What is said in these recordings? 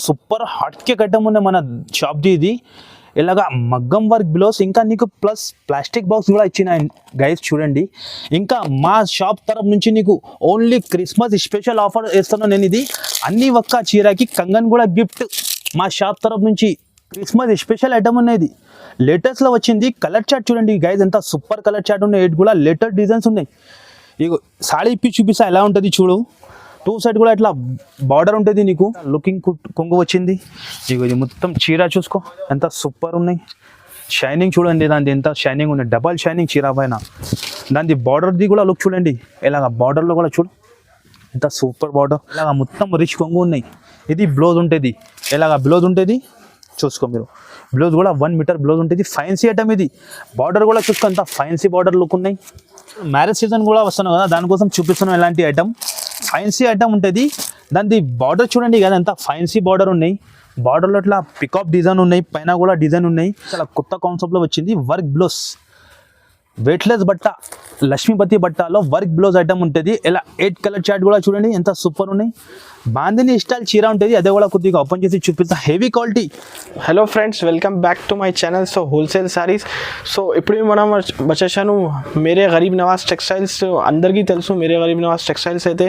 Super hot cake item ఉన్నాయి మన షాప్ది. ఇది ఇలాగా మగ్గం వర్క్ బ్లౌజ్, ఇంకా నీకు ప్లస్ ప్లాస్టిక్ బాక్స్ కూడా ఇచ్చిన గైస్ చూడండి. ఇంకా మా షాప్ తరఫు నుంచి నీకు ఓన్లీ క్రిస్మస్ స్పెషల్ ఆఫర్ వేస్తున్నాను నేను. ఇది అన్ని ఒక్క చీరకి కంగన్ కూడా గిఫ్ట్ మా షాప్ తరఫు నుంచి క్రిస్మస్ స్పెషల్ ఐటమ్ అనేది. లేటెస్ట్లో వచ్చింది. కలర్ చార్ట్ చూడండి గైస్, ఎంత సూపర్ కలర్ చార్ట్ ఉన్నాయి. ఎయిట్ కూడా లేటెస్ట్ డిజైన్స్ ఉన్నాయి. ఇగో సాడీ ఇప్పి చూపిస్తా ఎలా ఉంటుంది చూడు. టూ సైడ్ కూడా ఇట్లా బార్డర్ ఉంటుంది నీకు. లుకింగ్ కొంగు వచ్చింది. ఇగో ఇది మొత్తం చీర చూసుకో ఎంత సూపర్ ఉన్నాయి. షైనింగ్ చూడండి దాని ఎంత షైనింగ్ ఉన్నాయి. డబల్ షైనింగ్ చీర పైన దాని బార్డర్ది కూడా లుక్ చూడండి. ఇలాగ బార్డర్లో కూడా చూడు ఎంత సూపర్ బార్డర్. ఇలాగ మొత్తం రిచ్ కొంగు ఉన్నాయి. ఇది బ్లౌజ్ ఉంటుంది. ఇలాగ బ్లౌజ్ ఉంటుంది చూసుకో మీరు. బ్లౌజ్ కూడా 1 మీటర్ బ్లౌజ్ ఉంటుంది. ఫ్యాన్సీ ఐటమ్ ఇది. బార్డర్ కూడా చూసుకో ఎంత ఫ్యాన్సీ బార్డర్ లుక్ ఉన్నాయి. మ్యారేజ్ సీజన్ కూడా వస్తున్నావు కదా, దానికోసం చూపిస్తున్నాం ఎలాంటి ఐటమ్. ఫ్యాన్సీ ఐటమ్ ఉంటుంది. దాని బార్డర్ చూడండి కదా ఎంత ఫ్యాన్సీ బార్డర్ ఉన్నాయి. బార్డర్లో ఇట్లా పికాప్ డిజైన్ ఉన్నాయి, పైన కూడా డిజైన్ ఉన్నాయి. చాలా కొత్త కాన్సెప్ట్లో వచ్చింది. వర్క్ బ్లౌజ్ వెయిట్లెస్ బట్ట, లక్ష్మీపతి బట్టలో వర్క్ బ్లౌజ్ ఐటమ్ ఉంటుంది. ఇలా 8 కలర్ చార్ట్ కూడా చూడండి ఎంత సూపర్ ఉన్నాయి. బాందిని స్టైల్ చీర ఉంటుంది. అదే కూడా కొద్దిగా ఓపెన్ చేసి చూపిస్తా. Heavy quality. Hello friends, welcome back to my channel. So wholesale saris. So ఇప్పుడు మనం వచ్చేసాను మేరే గరీబ్ నవాజ్ టెక్స్టైల్స్. అందరికీ తెలుసు మేరే గరీబ్ నవాజ్ టెక్స్టైల్స్ అయితే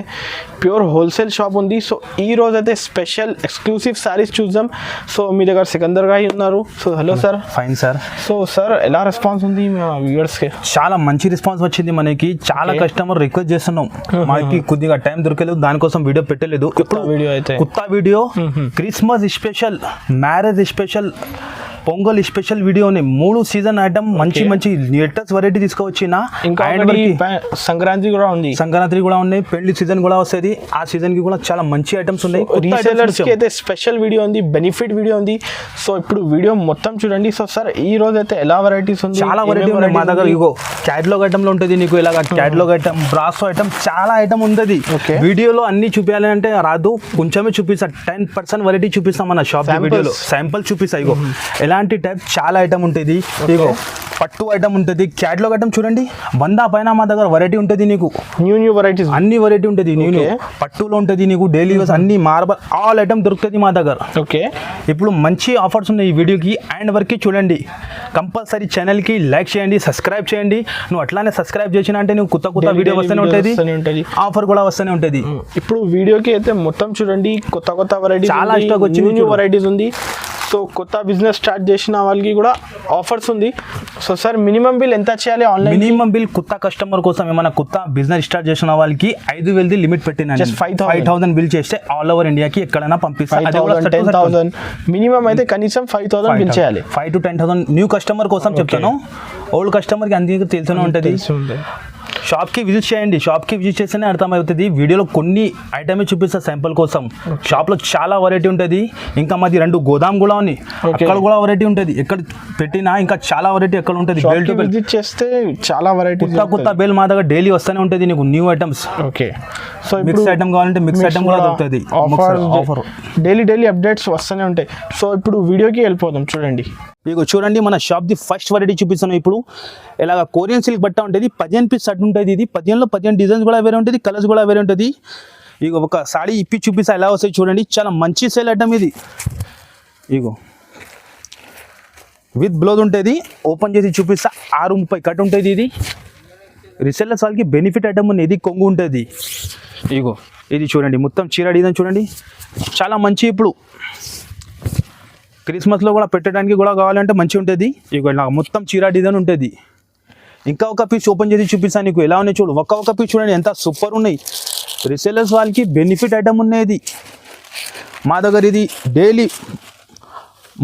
ప్యూర్ హోల్సేల్ షాప్ ఉంది. సో ఈ రోజు అయితే స్పెషల్ ఎక్స్క్లూసివ్ సారీస్ చూద్దాం. సో మీ దగ్గర సికందర్ గారు ఉన్నారు. So hello sir. Fine sir. So sir ఎలా రెస్పాన్స్ ఉంది మా వ్యూవర్స్కి? చాలా మంచి రెస్పాన్స్ వచ్చింది మనకి. చాలా కస్టమర్ రిక్వెస్ట్ చేస్తున్నాం. మనకి కొద్దిగా టైం దొరకలేదు, దానికోసం వీడియో పెట్టలేదు. వీడియో అయితే కొత్త video Christmas special, marriage special, pongal special video ఉన్నాయి. 3 సీజన్ ఐటమ్ మంచి మంచి లేటెస్ట్ వెరైటీ తీసుకువచ్చిన. ఇంకా సంక్రాంతి కూడా ఉంది. సంక్రాంతి కూడా ఉన్నాయి. పెళ్లి సీజన్ కూడా వస్తుంది. ఆ సీజన్ కి కూడా చాలా మంచి ఐటమ్స్ ఉన్నాయి. రీసేలర్స్ కి అయితే స్పెషల్ వీడియో ఉంది, బెనిఫిట్ వీడియో ఉంది. సో ఇప్పుడు వీడియో మొత్తం చూడండి. సో సార్ ఈ రోజు అయితే ఎలా వెరైటీస్ ఉంది? చాలా వెరైటీ ఉన్నాయి మా దగ్గర. ఇగో క్యాటలాగ్ ఐటమ్ లో ఉంటుంది నీకు. ఇలాగ క్యాటలాగ్ ఐటమ్, బ్రాసో ఐటమ్ చాలా ఐటమ్ ఉంటుంది. వీడియోలో అన్ని చూపించాలి అంటే రాదు, కొంచెమే చూపిస్తా. 10% వెరైటీ చూపిస్తాం మన షాప్ వీడియోలో. శాంపుల్ చూపిస్తా. ఇగో ఎలాంటి టైప్ చాలా ఐటమ్ ఉంటుంది. ఇగో పట్టు ఐటమ్ ఉంటుంది. క్యాటలాగ్ ఐటమ్ చూడండి 100 పైన మా దగ్గర వెరైటీ ఉంటుంది నీకు. న్యూ వెరైటీస్ అన్ని వెరైటీ ఉంటుంది. న్యూ పట్టులో ఉంటుంది నీకు. డైలీ యూస్ అన్ని మార్బల్ ఆల్ ఐటమ్ దొరుకుతుంది మా దగ్గర. ఓకే, ఇప్పుడు మంచి ఆఫర్స్ ఉన్నాయి ఈ వీడియోకి. అండ్ వరకు చూడండి. కంపల్సరీ ఛానల్కి లైక్ చేయండి, సబ్స్క్రైబ్ చేయండి. నువ్వు అట్లానే సబ్స్క్రైబ్ చేసిన అంటే నువ్వు కొత్త వీడియో వస్తూనే ఉంటుంది, ఆఫర్ కూడా వస్తూనే ఉంటుంది. ఇప్పుడు వీడియోకి అయితే మొత్తం చూడండి. కొత్త వెరైటీ చాలా స్టాక్ వచ్చి న్యూ వెరైటీస్ ఉంది. సో కొత్త బిజినెస్ స్టార్ట్ చేసిన వాళ్ళకి కూడా ఆఫర్స్ ఉంది. సో సార్ మినిమం బిల్ ఎంత చేయాలి ఆన్లైన్? మినిమం బిల్ కొత్త కస్టమర్ కోసం ఏమైనా కొత్త బిజినెస్ స్టార్ట్ చేసిన వాళ్ళకి 5,000 లిమిట్ పెట్టిన 5,000 బిల్ చేస్తే ఆల్ ఓవర్ ఇండియాకి ఎక్కడైనా పంపిస్తాను. 10,000 మినిమం అయితే కనీసం 5,000 బిల్ చేయాలి. 5 to 10,000 న్యూ కస్టమర్ కోసం చెప్తాను. ఓల్డ్ కస్టమర్కి అందరికీ తెలిసిన ఉంటుంది. షాప్కి విజిట్ చేయండి. షాప్కి విజిట్ చేస్తేనే అర్థమవుతుంది. వీడియోలో కొన్ని ఐటమే చూపిస్తా శాంపుల్ కోసం. షాప్లో చాలా వెరైటీ ఉంటుంది. ఇంకా మాది 2 గోదాం కూడా ఉన్నాయి. అక్కడ కూడా వెరైటీ ఉంటుంది. ఎక్కడ పెట్టినా ఇంకా చాలా వెరైటీ ఎక్కడ ఉంటుంది. బెల్ టు విజిట్ చేస్తే చాలా వెరైటీ కొత్త బెల్ మా దగ్గర డైలీ వస్తూనే ఉంటుంది నీకు new items. Okay, so mix item కావాలంటే మిక్స్ ఐటమ్ కూడా దొరుకుతుంది. ఆఫర్ డైలీ అప్డేట్స్ వస్తూనే ఉంటాయి. సో ఇప్పుడు వీడియోకి వెళ్ళిపోదాం. చూడండి మీకు చూడండి మన షాప్ది ఫస్ట్ వెరైటీ చూపిస్తున్నాం. ఇప్పుడు ఇలాగ కొరియన్ సిల్క్ బట్ట ఉంటుంది. 15 పీస్ సెట్ ఉంటుంది. ఇది 15లో 15 డిజైన్స్ కూడా వేరే ఉంటుంది, కలర్స్ కూడా వేరే ఉంటుంది. ఇగో ఒక సాడీ ఇప్పి చూపిస్తా ఎలా వస్తాయి చూడండి. చాలా మంచి సేల్ ఐటమ్ ఇది. ఇగో విత్ బ్లౌజ్ ఉంటుంది. ఓపెన్ చేసి చూపిస్తా. 630 కట్ ఉంటుంది. ఇది రీసెల్లర్స్ వాళ్ళకి బెనిఫిట్ ఐటమ్ ఉంది. ఇది కొంగు ఉంటుంది. ఇగో ఇది చూడండి మొత్తం చీర డిజైన్ చూడండి చాలా మంచి. ఇప్పుడు క్రిస్మస్లో కూడా పెట్టడానికి కూడా కావాలంటే మంచిగా ఉంటుంది. ఇక నాకు మొత్తం చీర డిజైన్ ఉంటుంది. ఇంకా ఒక పీస్ ఓపెన్ చేసి చూపిస్తాను నీకు ఎలా ఉన్నాయి చూడు. ఒక పీస్ చూడండి ఎంత సూపర్ ఉన్నాయి. రీసేలర్స్ వాళ్ళకి బెనిఫిట్ ఐటమ్ ఉన్నాయి. మా దగ్గర ఇది daily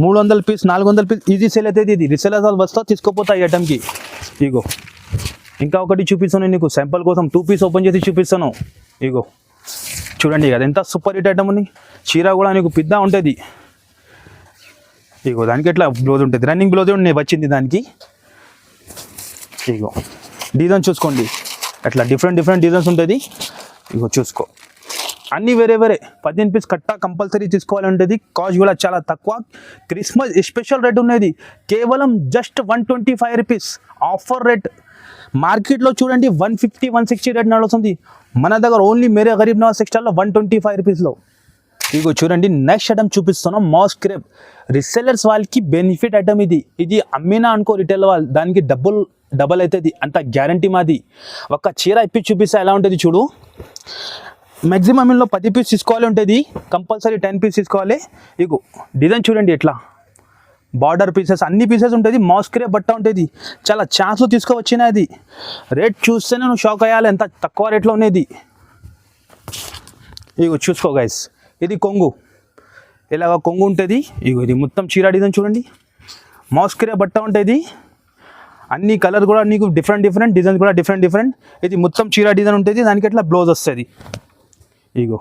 300 piece 400 piece easy sale అవుతుంది. ఇది రీసేలర్స్ వాళ్ళు వస్తా తీసుకోపోతాయి ఐటమ్కి. ఇగో ఇంకా ఒకటి చూపిస్తాను నీకు శాంపుల్ కోసం. 2 పీస్ ఓపెన్ చేసి చూపిస్తాను. ఇగో చూడండి కదా ఎంత సూపర్ హిట్ ఐటమ్ ఉంది. చీర కూడా నీకు పెద్ద ఉంటుంది. ఇగో దానికి ఎట్లా బ్లౌజ్ ఉంటుంది. రన్నింగ్ బ్లౌజ్ వచ్చింది దానికి. ఇగో డిజైన్ చూసుకోండి అట్లా డిఫరెంట్ డిజైన్స్ ఉంటుంది. ఇగో చూసుకో అన్నీ వేరే 15 పీస్ కట్ట కంపల్సరీ తీసుకోవాలంటుంది. కాస్ట్ కూడా చాలా తక్కువ. క్రిస్మస్ స్పెషల్ రేట్ ఉన్నది. కేవలం జస్ట్ 125 రూపీస్ ఆఫర్ రేట్. మార్కెట్లో చూడండి 150, 160 రేట్ నడుస్తుంది. మన దగ్గర ఓన్లీ మేరే గరీబ్ నవాజ్ టెక్స్టైల్లో 125 రూపీస్లో ఇగో చూడండి నెక్స్ట్ ఐటమ్ చూపిస్తున్నాం మాస్ క్రేప్ రీసెల్లర్స్ వాళ్ళకి బెనిఫిట్ ఐటమ్ ఇది అమ్మినా అనుకో రిటైల్ వాళ్ళు దానికి డబల్ అవుతుంది అంత గ్యారంటీ మాది. ఒక చీర ఇప్పి చూపిస్తే ఎలా ఉంటుంది చూడు. మ్యాక్సిమం ఇందులో 10 పీస్ తీసుకోవాలి ఉంటుంది, కంపల్సరీ 10 పీస్ తీసుకోవాలి. ఇగో డిజైన్ చూడండి ఎట్లా బార్డర్ పీసెస్ అన్ని పీసెస్ ఉంటుంది. మాస్ క్రేప్ బట్ట ఉంటుంది, చాలా ఛాన్స్లో తీసుకువచ్చిన అది. రేట్ చూస్తేనే నువ్వు షాక్ అయ్యాలి ఎంత తక్కువ రేట్లో ఉన్నది. ఇగో చూసుకో గైస్, ఇది కొంగు, ఇలాగ కొంగు ఉంటుంది. ఇగో ఇది మొత్తం చీర డిజైన్ చూడండి, మాస్ క్రేప్ బట్ట ఉంటుంది. అన్ని కలర్ కూడా నీకు డిఫరెంట్ డిజైన్ కూడా డిఫరెంట్. ఇది మొత్తం చీర డిజైన్ ఉంటుంది, దానికి ఎట్లా బ్లౌజ్ వస్తుంది. ఇగో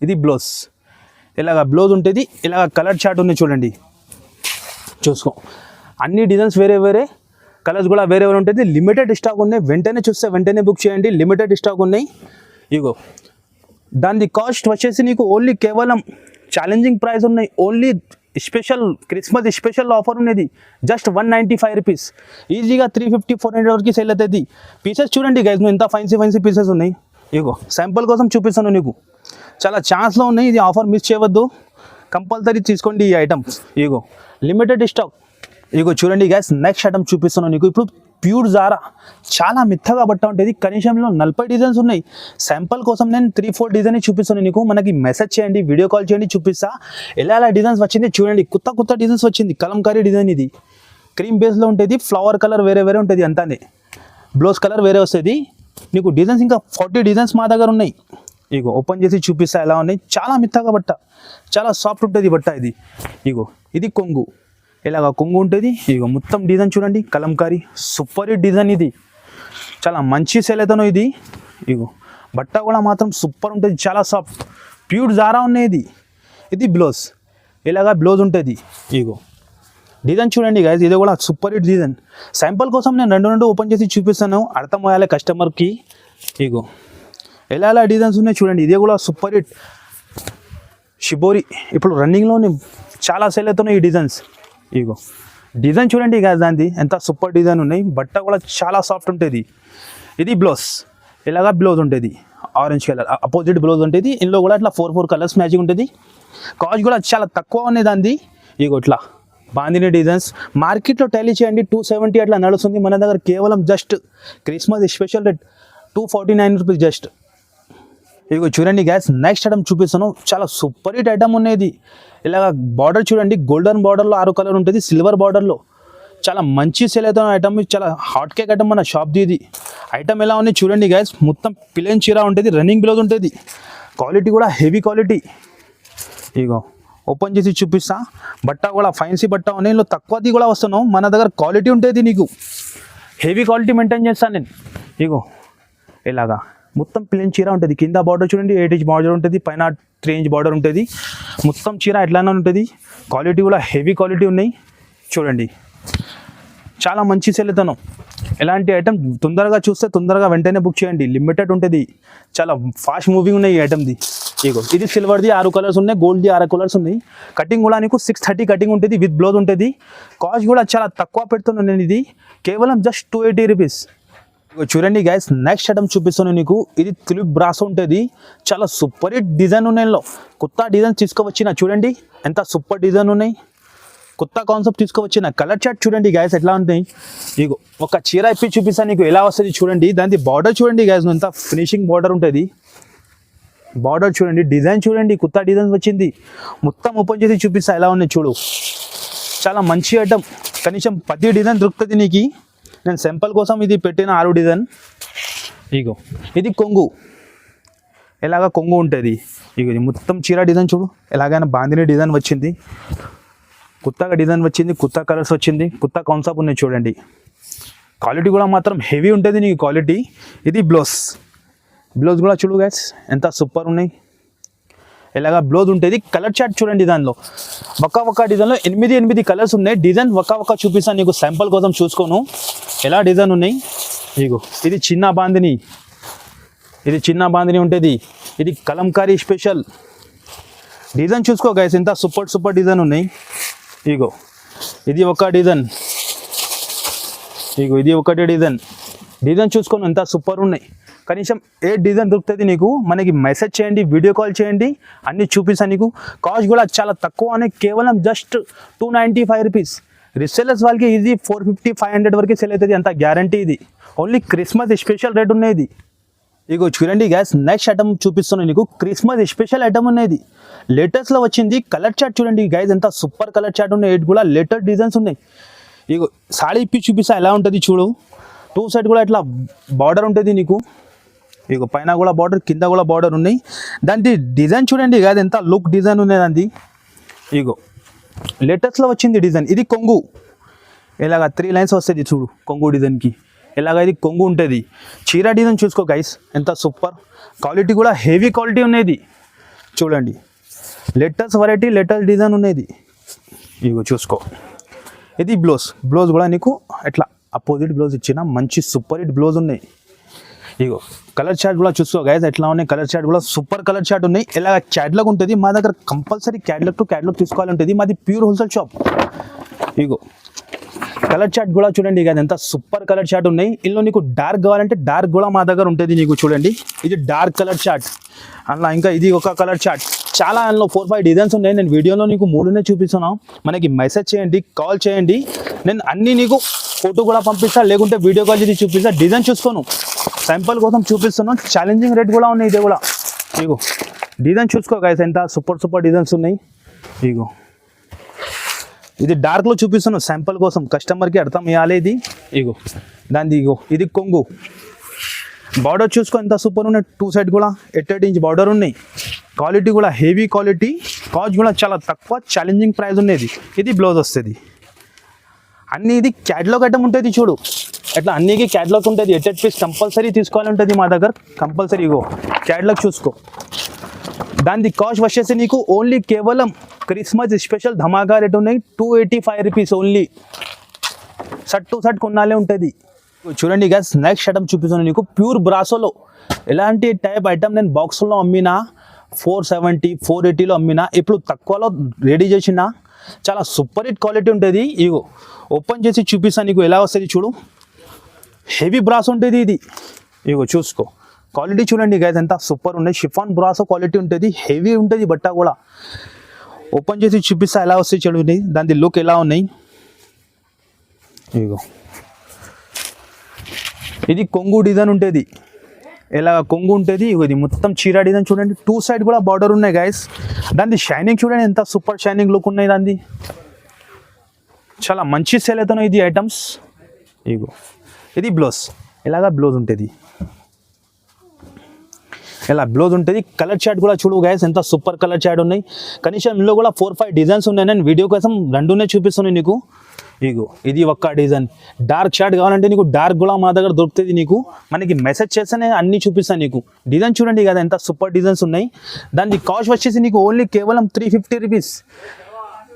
ఇది బ్లౌజ్, ఇలాగ బ్లౌజ్ ఉంటుంది, ఇలాగ కలర్ చార్ట్ ఉంది చూడండి. చూసుకో అన్ని డిజైన్స్ వేరే కలర్స్ కూడా వేరే ఉంటుంది. లిమిటెడ్ స్టాక్ ఉన్నాయి, వెంటనే చూస్తే వెంటనే బుక్ చేయండి, లిమిటెడ్ స్టాక్ ఉన్నాయి. ఇగో దాని కాస్ట్ వచ్చేసి నీకు ఓన్లీ కేవలం ఛాలెంజింగ్ ప్రైస్ ఉన్నాయి. Only special Christmas special offer ఉన్నది, జస్ట్ 195 రూపీస్. ఈజీగా 350-400 వరకు సేల్ అవుతుంది. పీసెస్ చూడండి గైస్, ఎంత ఫైన్సీ పీసెస్ ఉన్నాయి. ఇగో శాంపుల్ కోసం చూపిస్తాను నీకు, చాలా ఛాన్స్లో ఉన్నాయి. ఇది ఆఫర్ మిస్ చేయవద్దు, కంపల్సరీ తీసుకోండి ఈ ఐటమ్స్. ఇగో లిమిటెడ్ స్టాక్. ఇగో చూడండి గైస్, నెక్స్ట్ ఐటమ్ చూపిస్తున్నాను నీకు. ఇప్పుడు ప్యూర్ జారా చాలా మెత్తగా బట్ట ఉంటుంది. కనీసంలో 40 డిజైన్స్ ఉన్నాయి. శాంపుల్ కోసం నేను 3-4 డిజైన్ చూపిస్తాను నీకు. మనకి మెసేజ్ చేయండి, వీడియో కాల్ చేయండి, చూపిస్తా ఎలా డిజైన్స్ వచ్చింది చూడండి. కొత్త డిజైన్స్ వచ్చింది. కలంకారీ డిజైన్, ఇది క్రీమ్ బేస్లో ఉంటుంది. ఫ్లవర్ కలర్ వేరే ఉంటుంది, అంతానే బ్లౌజ్ కలర్ వేరే వస్తుంది నీకు. డిజైన్స్ ఇంకా 40 డిజైన్స్ మా దగ్గర ఉన్నాయి. ఇగో ఓపెన్ చేసి చూపిస్తా ఎలా ఉన్నాయి. చాలా మెత్తగా బట్ట, చాలా సాఫ్ట్ ఉంటుంది బట్ట ఇది. ఇగో ఇది కొంగు, ఇలాగ కొంగు ఉంటుంది. ఇగో మొత్తం డిజైన్ చూడండి, కలంకారీ సూపర్ హిట్ డిజైన్. ఇది చాలా మంచి సేల్ అవుతాను ఇది. ఇగో బట్ట కూడా మాత్రం సూపర్ ఉంటుంది, చాలా సాఫ్ట్ ప్యూర్ జారా ఉన్నాయి. ఇది బ్లౌజ్, ఇలాగ బ్లౌజ్ ఉంటుంది. ఇగో డిజైన్ చూడండి గైస్, ఇది కూడా సూపర్ హిట్ డిజైన్. శాంపుల్ కోసం నేను రెండు ఓపెన్ చేసి చూపిస్తాను, అర్థం అయ్యాలి కస్టమర్కి. ఇగో ఎలా డిజైన్స్ ఉన్నాయి చూడండి. ఇది కూడా సూపర్ హిట్ షిబోరి, ఇప్పుడు రన్నింగ్లోనే చాలా సేల్ అవుతున్నాయి ఈ డిజైన్స్. ఇగో డిజైన్ చూడండి గైస్, దాన్ని ఎంత సూపర్ డిజైన్ ఉన్నాయి. బట్ట కూడా చాలా సాఫ్ట్ ఉంటుంది. ఇది బ్లౌజ్, ఇలాగా బ్లౌజ్ ఉంటుంది, ఆరెంజ్ కలర్ అపోజిట్ బ్లౌజ్ ఉంటుంది. ఇందులో కూడా ఇట్లా 4 కలర్స్ మ్యాచింగ్ ఉంటుంది. కాస్ట్ కూడా చాలా తక్కువ ఉన్నాయి దాన్ని. ఇగో ఇట్లా బాందిని డిజైన్స్ మార్కెట్లో టాలీ చేయండి, 270 అట్లా నడుస్తుంది. మన దగ్గర కేవలం just Christmas special rate 249 rupees just. ఇగో చూడండి గ్యాస్, నెక్స్ట్ ఐటమ్ చూపిస్తాను. చాలా సూపర్ హిట్ ఐటమ్ ఉన్నది. ఇలాగ బార్డర్ చూడండి, గోల్డెన్ బార్డర్లో 6 కలర్ ఉంటుంది, సిల్వర్ బార్డర్లో చాలా మంచి సేల్ అవుతున్న ఐటమ్. చాలా హాట్ కేక్ ఐటమ్ మన షాప్ది. ఇది ఐటమ్ ఎలా ఉంది చూడండి గ్యాస్, మొత్తం ప్లెయిన్ చీర ఉంటుంది, రన్నింగ్ బ్లౌజ్ ఉంటుంది. క్వాలిటీ కూడా హెవీ క్వాలిటీ. ఇగో ఓపెన్ చేసి చూపిస్తా. బట్ట కూడా ఫైన్సీ బట్ట ఉన్నాయి, ఇందులో తక్కువది కూడా వస్తున్నావు. మన దగ్గర క్వాలిటీ ఉంటుంది, నీకు హెవీ క్వాలిటీ మెయింటైన్ చేస్తాను నేను. ఇగో ఇలాగా మొత్తం ప్లెయిన్ చీర ఉంటుంది. కింద బార్డర్ చూడండి 8 ఇంచ్ బార్డర్ ఉంటుంది, పైన 3 ఇంచ్ బార్డర్ ఉంటుంది. మొత్తం చీర ఎట్లానే ఉంటుంది. క్వాలిటీ కూడా హెవీ క్వాలిటీ ఉన్నాయి చూడండి, చాలా మంచి సేల్ అవుతాను. ఎలాంటి ఐటమ్ తొందరగా చూస్తే తొందరగా వెంటనే బుక్ చేయండి, లిమిటెడ్ ఉంటుంది. చాలా ఫాస్ట్ మూవింగ్ ఉన్నాయి ఈ ఐటమ్ది. ఇగో ఇది సిల్వర్ది 6 కలర్స్ ఉన్నాయి, గోల్డ్ది 6 కలర్స్ ఉన్నాయి. కటింగ్ కూడా నీకు 630 కటింగ్ ఉంటుంది, విత్ బ్లౌజ్ ఉంటుంది. కాస్ట్ కూడా చాలా తక్కువ పెడుతున్నాను నేను, ఇది కేవలం జస్ట్ 280 రూపీస్. చూడండి గైస్, నెక్స్ట్ ఐటమ్ చూపిస్తాను నీకు. ఇది తులిప్ బ్రాస్ ఉంటుంది, చాలా సూపర్ హిట్ డిజైన్ ఉన్నాయి. కొత్త డిజైన్ తీసుకువచ్చిన చూడండి, ఎంత సూపర్ డిజైన్ ఉన్నాయి. కొత్త కాన్సెప్ట్ తీసుకువచ్చిన కలర్ చార్ట్ చూడండి గైస్ ఎట్లా ఉంటాయి. ఇగో ఒక చీర ఇప్పి చూపిస్తాను నీకు ఎలా వస్తుంది చూడండి. దాని బార్డర్ చూడండి గైస్, ఎంత ఫినిషింగ్ బార్డర్ ఉంటుంది. బార్డర్ చూడండి, డిజైన్ చూడండి, కొత్త డిజైన్ వచ్చింది. మొత్తం ఓపెన్ చేసి చూపిస్తా ఎలా ఉన్నాయి చూడు. చాలా మంచి ఐటమ్, కనీసం 10 డిజైన్ దొరుకుతుంది నీకు. నేను సింపుల్ కోసం ఇది పెట్టిన 6 డిజైన్. ఇగో ఇది కొంగు, ఎలాగ కొంగు ఉంటుంది. ఇగో ఇది మొత్తం చీర డిజైన్ చూడు, ఎలాగైనా బాందిని డిజైన్ వచ్చింది, కొత్తగా డిజైన్ వచ్చింది, కొత్త కలర్స్ వచ్చింది, కొత్త కాన్సెప్ట్ ఉన్నాయి చూడండి. క్వాలిటీ కూడా మాత్రం హెవీ ఉంటుంది నీకు క్వాలిటీ. ఇది బ్లౌజ్ కూడా చూడు గైస్, ఎంత సూపర్ ఉన్నాయి. ఇలాగ బ్లౌజ్ ఉంటుంది. కలర్ చార్ట్ చూడండి, దానిలో ఒక్క డిజైన్లో 8 కలర్స్ ఉన్నాయి. డిజైన్ ఒక్క చూపిస్తాను నీకు, శాంపుల్ కోసం చూసుకోను ఎలా డిజైన్ ఉన్నాయి. ఇగో ఇది చిన్న బాందిని ఉంటుంది. ఇది కలంకారీ స్పెషల్ డిజైన్ చూసుకో గైస్, ఎంత సూపర్ డిజైన్ ఉన్నాయి. ఇగో ఇది ఒక డిజైన్, ఇగో ఇది ఒకటి డిజైన్ చూసుకోను ఎంత సూపర్ ఉన్నాయి. కనీసం 8 డిజైన్ దొరుకుతుంది నీకు. మనకి మెసేజ్ చేయండి, వీడియో కాల్ చేయండి, అన్నీ చూపిస్తాను నీకు. కాస్ట్ కూడా చాలా తక్కువ అనే, కేవలం జస్ట్ 295 రూపీస్. రీసెలర్స్ వాళ్ళకి ఈజీ 450-500 వరకు సెల్ అవుతుంది, అంత గ్యారంటీ ఇది. ఓన్లీ క్రిస్మస్ స్పెషల్ రేట్ ఉన్నది. ఇగో చూడండి గ్యాస్, నెక్స్ట్ ఐటమ్ చూపిస్తున్నాను నీకు. క్రిస్మస్ స్పెషల్ ఐటమ్ ఉన్నది, లేటెస్ట్లో వచ్చింది. కలర్ చార్ట్ చూడండి గైస్, ఎంత సూపర్ కలర్ చార్ట్ ఉన్నాయి. 8 కూడా లేటెస్ట్ డిజైన్స్ ఉన్నాయి. ఇగో సాడీ ఇప్పి చూపిస్తా ఎలా ఉంటుంది చూడు. 2 సైడ్ కూడా ఇట్లా బార్డర్ ఉంటుంది నీకు. ఇగో పైన కూడా బార్డర్, కింద కూడా బార్డర్ ఉన్నాయి. దాని డిజైన్ చూడండి కాదు, ఎంత లుక్ డిజైన్ ఉన్నది అంది. ఇగో లేటెస్ట్లో వచ్చింది డిజైన్. ఇది కొంగు, ఇలాగ 3 లైన్స్ వస్తుంది చూడు కొంగు డిజైన్కి. ఇలాగ ఇది కొంగు ఉంటుంది. చీర డిజైన్ చూసుకో గైస్, ఎంత సూపర్ క్వాలిటీ, కూడా హెవీ క్వాలిటీ ఉన్నది చూడండి. లేటెస్ట్ వెరైటీ, లేటెస్ట్ డిజైన్ ఉన్నది. ఇగో చూసుకో, ఇది బ్లౌజ్ కూడా నీకు ఎట్లా అపోజిట్ బ్లౌజ్ ఇచ్చిన మంచి సూపర్ హిట్ బ్లౌజ్ ఉన్నాయి. ఇగో కలర్ చార్ట్ కూడా చూసుకో గైస్, ఎట్లా ఉన్నాయి కలర్ చార్ట్ కూడా సూపర్ కలర్ చార్ట్ ఉన్నాయి. ఇలా క్యాటలాగ్ ఉంటుంది మా దగ్గర, కంపల్సరీ క్యాటలాగ్ టు క్యాటలాగ్ తీసుకోవాలి ఉంటుంది. మాది ప్యూర్ హోల్సేల్ షాప్. ఇగో కలర్ చార్ట్ కూడా చూడండి కదా, ఎంత సూపర్ కలర్ చార్ట్ ఉన్నాయి. ఇందులో నీకు డార్క్ కావాలంటే డార్క్ కూడా మా దగ్గర ఉంటుంది నీకు. చూడండి ఇది డార్క్ కలర్ చార్ట్, అలా ఇంకా ఇది ఒక కలర్ చార్ట్. చాలా అందులో 4-5 డిజైన్స్ ఉన్నాయి. నేను వీడియోలో నీకు 3 చూపిస్తున్నాను. మనకి మెసేజ్ చేయండి, కాల్ చేయండి, నేను అన్నీ నీకు ఫోటో కూడా పంపిస్తా, లేకుంటే వీడియో కాల్ చేసి చూపిస్తా. డిజైన్ చూసుకోను, శాంపుల్ కోసం చూపిస్తున్నాను. ఛాలెంజింగ్ రేట్ కూడా ఉన్నాయి ఇది కూడా. ఇగో డిజైన్ చూసుకో గైస్, ఎంత సూపర్ డిజైన్స్ ఉన్నాయి. ఇగో ఇది డార్క్లో చూపిస్తున్నాను శాంపుల్ కోసం, కస్టమర్కి అర్థం ఇవ్వాలి ఇది. ఇగో దాన్ని ఇగో ఇది కొంగు. బార్డర్ చూసుకో ఎంత సూపర్ ఉన్నాయి. 2 సైడ్ కూడా 8 ఇంచ్ బార్డర్ ఉన్నాయి. క్వాలిటీ కూడా హెవీ క్వాలిటీ, కాస్ట్ కూడా చాలా తక్కువ, ఛాలెంజింగ్ ప్రైస్ ఉన్నది. ఇది బ్లౌజ్ వస్తుంది. అన్నీ ఇది క్యాటలాగ్ ఐటమ్ ఉంటుంది చూడు, అట్లా అన్నికి క్యాటలాగ్ ఉంటుంది. 8 పీస్ కంపల్సరీ తీసుకోవాలి ఉంటుంది మా దగ్గర, కంపల్సరీ. ఇగో క్యాటలాగ్ చూసుకో. దాని కాస్ట్ వచ్చేసి నీకు ఓన్లీ కేవలం క్రిస్మస్ స్పెషల్ ధమాకా రేట్ ఉన్నాయి, 285 rupees only. Shirt to shirt కొన్నాలే ఉంటుంది. చూడండి గైస్, నెక్స్ట్ ఐటమ్ చూపిస్తున్నాను నీకు. ప్యూర్ బ్రాసోలో ఎలాంటి టైప్ ఐటమ్ నేను బాక్స్లో అమ్మినా 470-480లో అమ్మినా, ఇప్పుడు తక్కువలో రెడీ చేసిన చాలా సూపర్ హిట్ క్వాలిటీ ఉంటుంది. ఇగో ఓపెన్ చేసి చూపిస్తాను నీకు ఎలా వస్తుంది చూడు. హెవీ బ్రాస్ ఉంటుంది ఇది. ఇగో చూసుకో క్వాలిటీ చూడండి గైస్, ఎంత సూపర్ ఉన్నాయి. షిఫాన్ బ్రాసో క్వాలిటీ ఉంటుంది, హెవీ ఉంటుంది బట్ట కూడా. ఓపెన్ చేసి చూపిస్తా ఎలా వస్తాయి చూడండి, దాని లుక్ ఎలా ఉన్నాయి. ఇగో ఇది కొంగు డిజైన్ ఉంటుంది, ఇలా కొంగు ఉంటుంది. ఇది మొత్తం చీర డిజైన్ చూడండి. 2 సైడ్ కూడా బార్డర్ ఉన్నాయి గైస్. దాని షైనింగ్ చూడండి, ఎంత సూపర్ షైనింగ్ లుక్ ఉన్నాయి దాన్ని. చాలా మంచి సేల్ అవుతున్నాయి ఇది ఐటమ్స్. ఇగో ఇది బ్లౌజ్, ఇలాగా బ్లౌజ్ ఉంటుంది, ఇలా బ్లౌజ్ ఉంటుంది. కలర్ చార్ట్ కూడా చూడు గైస్, ఎంత సూపర్ కలర్ చార్ట్ ఉన్నాయి. కనీసం ఇందులో కూడా 4-5 డిజైన్స్ ఉన్నాయి. నేను వీడియో కోసం 2 చూపిస్తున్నాను నీకు. ఇగో ఇది ఒక్క డిజైన్. డార్క్ షార్ట్ కావాలంటే నీకు డార్క్ కూడా మా దగ్గర దొరుకుతుంది నీకు. మనకి మెసేజ్ చేస్తేనే అన్నీ చూపిస్తాను నీకు. డిజైన్ చూడండి కదా, ఎంత సూపర్ డిజైన్స్ ఉన్నాయి. దాని కాస్ట్ వచ్చేసి నీకు ఓన్లీ కేవలం 350 రూపీస్.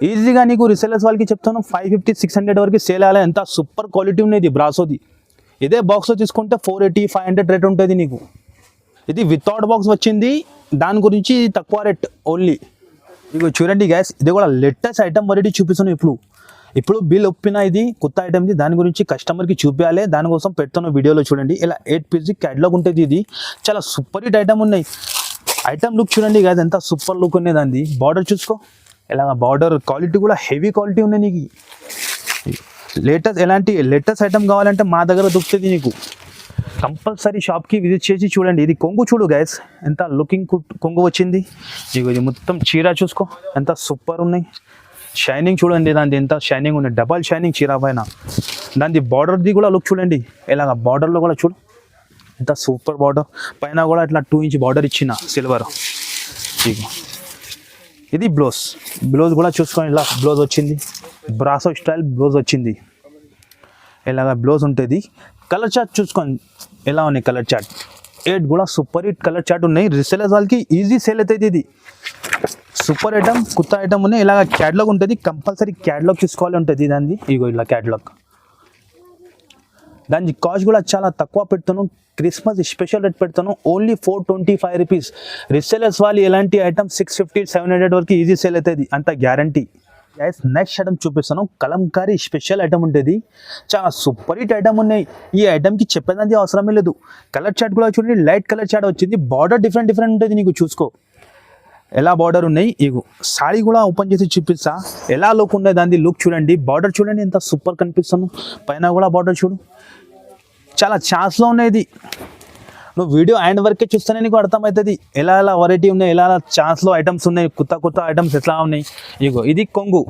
ఈజీగా నీకు రీసెలర్స్ వాళ్ళకి చెప్తాను 550-600 వరకు సేల్ అవ్వాలి. ఎంత సూపర్ క్వాలిటీ ఉన్నది బ్రాసోది. ఇదే బాక్స్లో తీసుకుంటే 480-500 రేట్ ఉంటుంది నీకు. ఇది వితౌట్ బాక్స్ వచ్చింది, దాని గురించి తక్కువ రేట్ ఓన్లీ. ఇగో చూడండి గ్యాస్, ఇది కూడా లేటెస్ట్ ఐటమ్ వెరైటీ చూపిస్తున్నాను. ఇప్పుడు బిల్ ఒప్పిన ఇది కొత్త ఐటమ్ ఇది, దాని గురించి కస్టమర్కి చూపించాలి, దానికోసం పెడుతున్న వీడియోలో చూడండి. ఇలా 8 పీస్ క్యాటలాగ్ ఉంటుంది. ఇది చాలా సూపర్ హిట్ ఐటమ్ ఉన్నాయి. ఐటమ్ లుక్ చూడండి గ్యాస్, ఎంత సూపర్ లుక్ ఉన్నది. దాన్ని బార్డర్ చూసుకో, ఇలా బార్డర్ క్వాలిటీ కూడా హెవీ క్వాలిటీ ఉన్నాయి నీకు. లేటెస్ట్ ఎలాంటి లేటెస్ట్ ఐటమ్ కావాలంటే మా దగ్గర దొరుకుతుంది నీకు. కంపల్సరీ షాప్కి విజిట్ చేసి చూడండి. ఇది కొంగు చూడు గైస్, ఎంత లుకింగ్ కొంగు వచ్చింది. ఇది మొత్తం చీర చూసుకో, ఎంత సూపర్ ఉన్నాయి. షైనింగ్ చూడండి, దాని ఎంత షైనింగ్ ఉంది, డబల్ షైనింగ్ చీర పైన. దాని బార్డర్ది కూడా లుక్ చూడండి, ఇలాగ బార్డర్లో కూడా చూడు ఎంత సూపర్ బార్డర్. పైన కూడా ఇట్లా 2 ఇంచ్ బార్డర్ ఇచ్చిన సిల్వర్. ఇది బ్లౌజ్ కూడా చూసుకొని ఇలా బ్లౌజ్ వచ్చింది, బ్రాసో స్టైల్ బ్లౌజ్ వచ్చింది. ఇలాగ బ్లౌజ్ ఉంటుంది. కలర్ చార్ట్ చూసుకోండి ఎలా ఉన్నాయి కలర్ చార్ట్. 8 కూడా సూపర్ హిట్ కలర్ చార్ట్ ఉన్నాయి. రీసెలర్స్ వాళ్ళకి ఈజీ సేల్ అవుతుంది. ఇది సూపర్ ఐటమ్, కొత్త ఐటమ్ ఉన్నాయి. ఇలాగ క్యాటలాగ్ ఉంటుంది, కంపల్సరీ క్యాటలాగ్ తీసుకోవాలి ఉంటుంది దాన్ని. ఇగో ఇలా క్యాటలాగ్. దాని కాస్ట్ కూడా చాలా తక్కువ పెడతాను, క్రిస్మస్ స్పెషల్ రేట్ పెడతాను, ఓన్లీ 425 రూపీస్. రీసెలర్స్ వాళ్ళు ఎలాంటి ఐటమ్ 650-700 వరకు ఈజీ సేల్ అవుతుంది, అంత గ్యారంటీ. గైస్ నెక్స్ట్ ఐటమ్ చూపిస్తాను. కలంకారీ స్పెషల్ ఐటమ్ ఉంటుంది. చాలా సూపర్ హిట్ ఐటమ్ ఉన్నాయి. ఈ ఐటమ్కి చెప్పేదానికి అవసరమే లేదు. కలర్ చార్ట్ కూడా చూడండి, లైట్ కలర్ చార్ట్ వచ్చింది. బార్డర్ డిఫరెంట్ డిఫరెంట్ ఉంటుంది. నీకు చూసుకో ఎలా బార్డర్ ఉన్నాయి. ఇగో సారీ కూడా ఓపెన్ చేసి చూపిస్తా ఎలా లుక్ ఉండేది. దాని లుక్ చూడండి, బార్డర్ చూడండి ఎంత సూపర్ కనిపిస్తాను. పైన కూడా బార్డర్ చూడు, చాలా ఛాన్స్లో ఉన్నాయి. నువ్వు వీడియో అండ్ వరకే చూస్తేనే నీకు అర్థమవుతుంది ఎలా ఎలా వెరైటీ ఉన్నాయి, ఎలా ఎలా ఛాన్స్లో ఐటమ్స్ ఉన్నాయి, కొత్త కొత్త ఐటమ్స్ ఎట్లా ఉన్నాయి. ఇగో ఇది కొంగు,